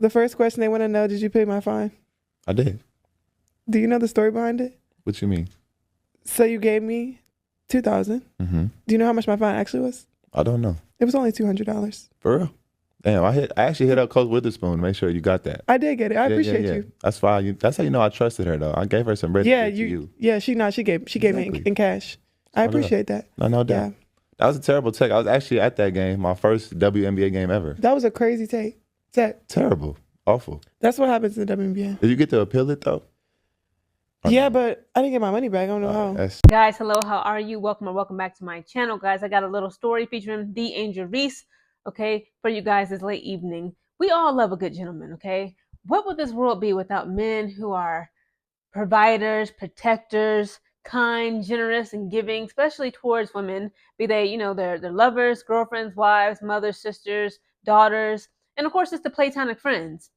The first question they want to know, did you pay my fine? I did. Do you know the story behind it? What you mean? So you gave me $2,000. Mm-hmm. Do you know how much my fine actually was? I don't know. It was only $200. For real? Damn, I actually hit up Coach Witherspoon to make sure you got that. I did get it. I appreciate you. That's fine. That's how you know I trusted her though. I gave her some bread to give to you. Yeah, she gave me in cash. I appreciate that. No doubt. Yeah. That was a terrible take. I was actually at that game, my first WNBA game ever. That was a crazy take. Terrible. Awful. That's what happens in the WNBA. Did you get to appeal it though? Yeah, but I didn't get my money back. I don't know how. Guys, hello, how are you? Welcome back to my channel, guys. I got a little story featuring the Angel Reese, okay, for you guys this late evening. We all love a good gentleman, okay? What would this world be without men who are providers, protectors, kind, generous, and giving, especially towards women, be they, their lovers, girlfriends, wives, mothers, sisters, daughters, and of course, it's the platonic friends.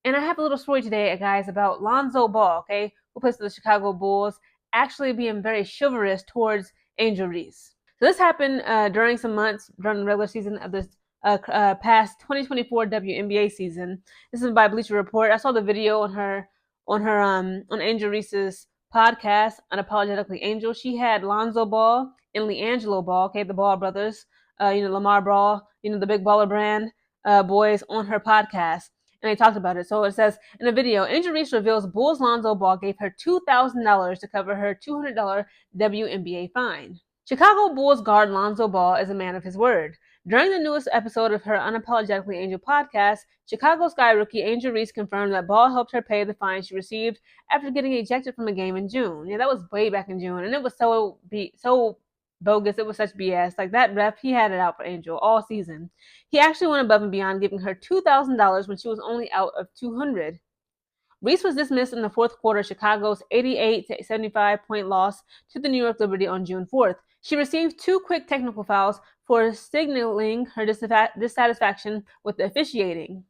And I have a little story today, guys, about Lonzo Ball, okay, who plays for the Chicago Bulls, actually being very chivalrous towards Angel Reese. So this happened during some months during the regular season of this past 2024 WNBA season. This is by Bleacher Report. I saw the video on Angel Reese's podcast, Unapologetically Angel. She had Lonzo Ball and LeAngelo Ball, okay, the Ball brothers, Lamar Ball, the big baller brand boys on her podcast. And they talked about it. So it says in the video, Angel Reese reveals Bulls Lonzo Ball gave her $2,000 to cover her $200 WNBA fine. Chicago Bulls guard Lonzo Ball is a man of his word. During the newest episode of her Unapologetically Angel podcast, Chicago Sky rookie Angel Reese confirmed that Ball helped her pay the fine she received after getting ejected from a game in June. Yeah, that was way back in June, and it was so bogus. It was such BS. Like, that ref, he had it out for Angel all season. He actually went above and beyond, giving her $2,000 when she was only out of $200. Reese was dismissed in the fourth quarter, Chicago's 88-75 point loss to the New York Liberty on June 4th. She received 2 quick technical fouls for signaling her dissatisfaction with the officiating.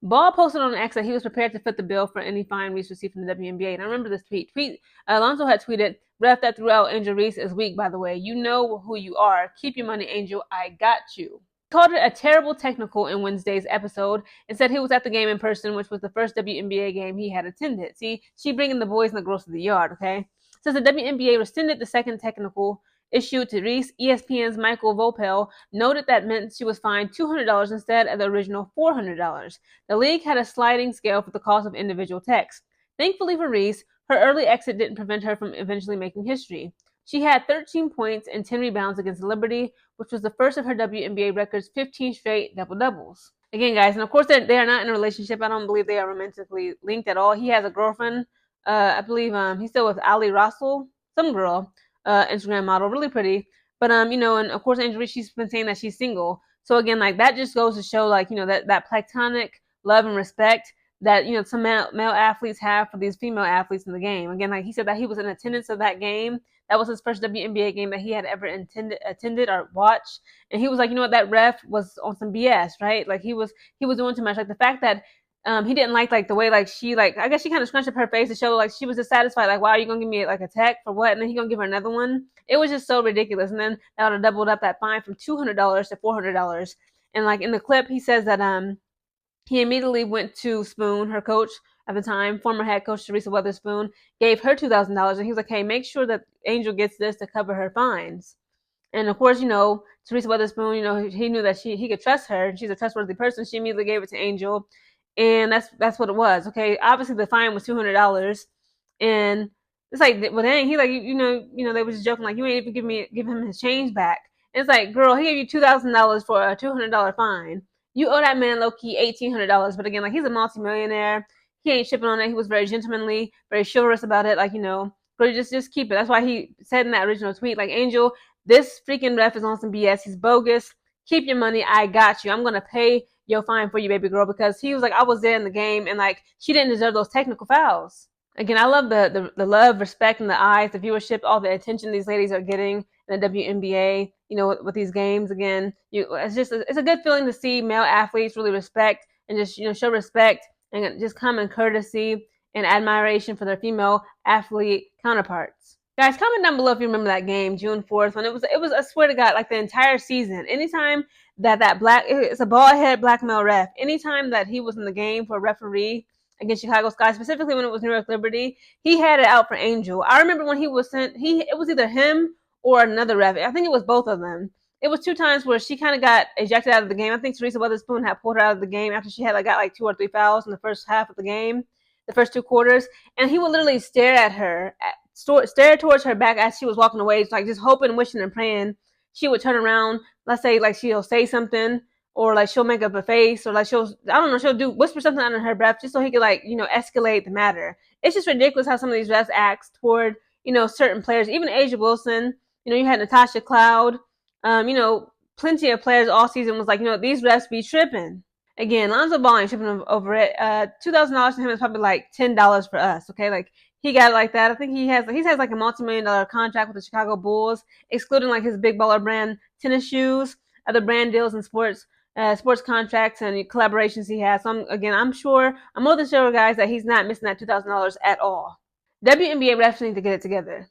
Ball posted on X that he was prepared to foot the bill for any fine Reese received from the WNBA. And I remember this tweet. Alonzo had tweeted, "Ref that threw out Angel Reese is weak, by the way. You know who you are. Keep your money, Angel. I got you." He called it a terrible technical in Wednesday's episode and said he was at the game in person, which was the first WNBA game he had attended. See, she bringing the boys and the girls to the yard, okay? Since the WNBA rescinded the second technical issued to Reese, ESPN's Michael Vopel noted that meant she was fined $200 instead of the original $400. The league had a sliding scale for the cost of individual techs. Thankfully for Reese, her early exit didn't prevent her from eventually making history. She had 13 points and 10 rebounds against Liberty, which was the first of her WNBA record's 15 straight double-doubles. Again, guys, and of course they are not in a relationship. I don't believe they are romantically linked at all. He has a girlfriend. I believe he's still with Ali Russell, some girl. Instagram model, really pretty, but and of course Angel Reese, she's been saying that she's single. So again, like, that just goes to show, like, that platonic love and respect that some male athletes have for these female athletes in the game. Again, like he said, that he was in attendance of that game. That was his first WNBA game that he had ever attended or watched, and he was like, that ref was on some BS, right? Like, he was doing too much. Like, the fact that he didn't like the way, like, she, like, I guess she kind of scrunched up her face to show, like, she was dissatisfied. Like, wow, you gonna give me like a tech for what? And then he gonna give her another one. It was just so ridiculous. And then that would have doubled up that fine from $200 to $400. And like in the clip, he says that he immediately went to Spoon, her coach at the time, former head coach Teresa Weatherspoon, gave her $2,000, and he was like, "Hey, make sure that Angel gets this to cover her fines." And of course, Teresa Weatherspoon, he knew that he could trust her, and she's a trustworthy person. She immediately gave it to Angel. And that's what it was. Okay, obviously the fine was $200, and it's like, well, dang, he like, they was just joking, like, you ain't even give him his change back. And it's like, girl, he gave you $2,000 for a $200 fine. You owe that man low key $1,800. But again, like, he's a multimillionaire. He ain't shipping on it. He was very gentlemanly, very chivalrous about it. Like, girl, just keep it. That's why he said in that original tweet, like, Angel, this freaking ref is on some BS. He's bogus. Keep your money. I got you. I'm gonna pay your fine for you, baby girl, because he was like, I was there in the game, and like, she didn't deserve those technical fouls. Again, I love the love, respect, and the eyes, the viewership, all the attention these ladies are getting in the WNBA, with these games. Again, it's a good feeling to see male athletes really respect and just, show respect and just common courtesy and admiration for their female athlete counterparts. Guys, comment down below if you remember that game, June 4th, when it was, I swear to God, like, the entire season, anytime it's a bald head black male ref. Anytime that he was in the game for a referee against Chicago Sky, specifically when it was New York Liberty, he had it out for Angel. I remember when he was sent, it was either him or another ref. I think it was both of them. It was 2 times where she kind of got ejected out of the game. I think Teresa Weatherspoon had pulled her out of the game after she had got like 2 or 3 fouls in the first half of the game, the first 2 quarters, and he would literally stare at her, stare towards her back as she was walking away, like just hoping, wishing, and praying she would turn around. Let's say like she'll say something, or like she'll make up a face, or like she'll whisper something under her breath just so he could escalate the matter. It's just ridiculous how some of these refs act toward certain players. Even Asia Wilson, you had Natasha Cloud, plenty of players all season was like, these refs be tripping. Again, Lonzo Ball ain't tripping over it. $2,000 to him is probably like $10 for us. Okay, like he got it like that. I think he has like a multi-million-dollar contract with the Chicago Bulls, excluding like his big baller brand tennis shoes, other brand deals and sports contracts and collaborations he has. So I'm more than sure, guys, that he's not missing that $2,000 at all. WNBA refs need to get it together.